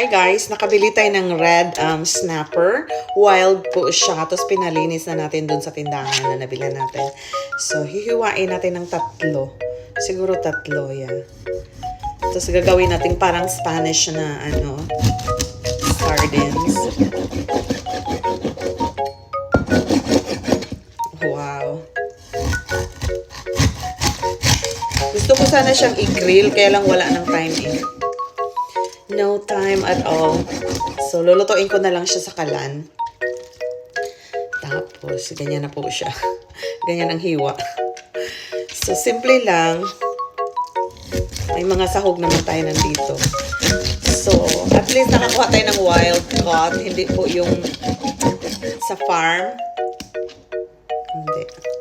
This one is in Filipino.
Hi guys, nakabili tayo ng red snapper. Wild po siya. Tapos pinalinis na natin dun sa tindahan na nabila natin. So, hihiwain natin ng tatlo. Siguro tatlo, yan. Tapos gagawin natin parang Spanish na sardines. Wow. Gusto ko sana siyang i-grill, kaya lang wala ng time eh. No time at all. So, lulutuin ko na lang siya sa kalan. Tapos, ganyan na po siya. Ganyan ang hiwa. So, simple lang. May mga sahog naman tayo nandito. So, at least nakakuha tayo ng wild caught. Hindi po yung sa farm. Hindi.